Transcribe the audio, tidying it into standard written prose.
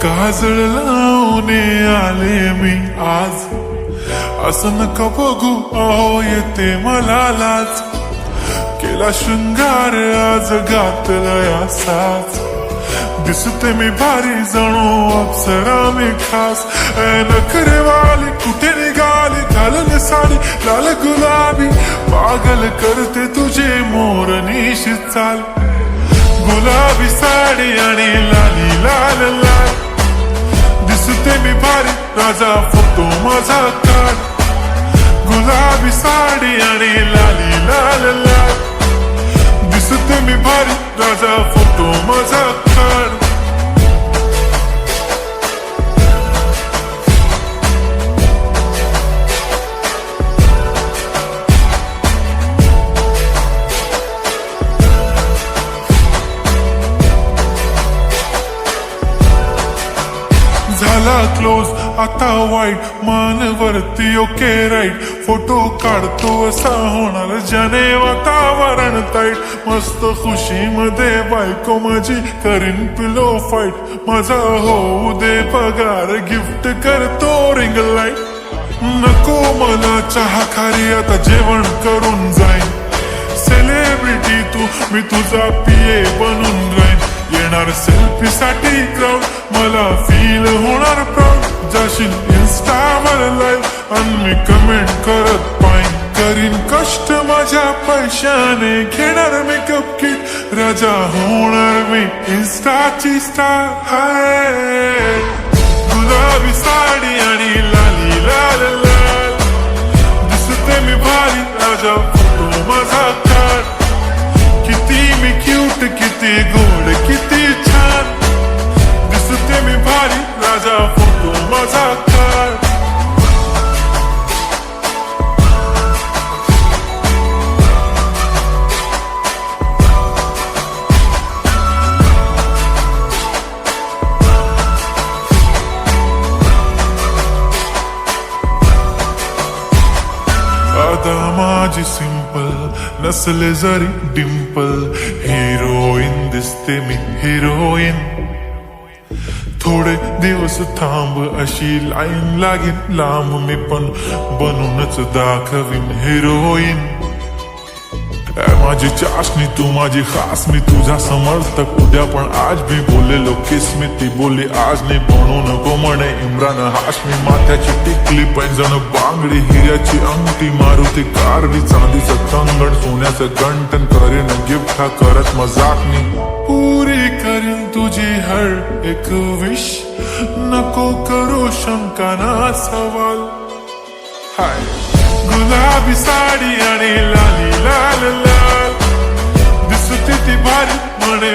काजळ लावून आले मी आज, असं नका बघू अहो येते मला लाज. केला शृंगार आज घातलाय असाच, दिसते मी भारी जणू अप्सरा मी खास. नखरेवाली कुठे निघाली घालून साडी लाल गुलाबी, पागल करते तुझे मोरनीशी चाल. गुलाबी साडी आणि लाली लाल लाल, दिसते मी भारी राजा फोटो माझा काढ. गुलाबी साडी आणि लाली लाल लाल, दिसते मी भारी राजा फोटो माझा काढ. झाला क्लोज आता वाईट, मान वरती ओके राईट. फोटो काढतो असा होणार ज्याने वातावरण ताईट. मस्त खुशी मध्ये बायको माझी करीन पिलो फाईट. माझा होऊ दे पगार गिफ्ट करतो रिंग लाईट. नको मला चहा खारी आता जेवण करून जाईन. सेलिब्रिटी तू मी तुझा पिये बनून राहीन. येणार सेल्फी साठी क्राऊड मला फील होणार प्राऊड. जाशील इन्स्टावर लाईव्ह आणि मी कमेंट करत पाईन. करीन कष्ट माझ्या पैशाने घेणार मेकअप किट. राजा होणार मी इन्स्टाची स्टार. हाय गुलाबी साडी आणि लाली लाल लाल, दिसते मी भारी राजा फोटो माझा काढ. किती मी क्यूट किती गोड किती छान, दिसते मी भारी राजा फोटो माझा काढ. आता माझी सिंपल नसले जरी डिंपल, हिरोईन दिसते मी हिरोईन. थोडे दिवस थांब अशी लाईन लागेल लांब, मी पण बनूनच दाखवीन हिरोईन. माझी चाशनी तू माझी खास, मी तुझा समर्थक उद्या पण आज भी बोलेलो किस मी. ती बोली आज नाही बनू नको म्हणे इम्रान हाशमी. माथ्याची टिकली पैंजण बांगडी हिऱ्याची अंगठी, मारुती कारवी चांदीचं कंगण सोन्याचं गंटन. करीन गिफ्ट हा करत मजाक मी. पुरी करीन तुझी हर एक विश, नको करू शंका ना सवाल. हाय गुलाबी साडी आणि लाली लाल लाल, दिसते ती भारी म्हणे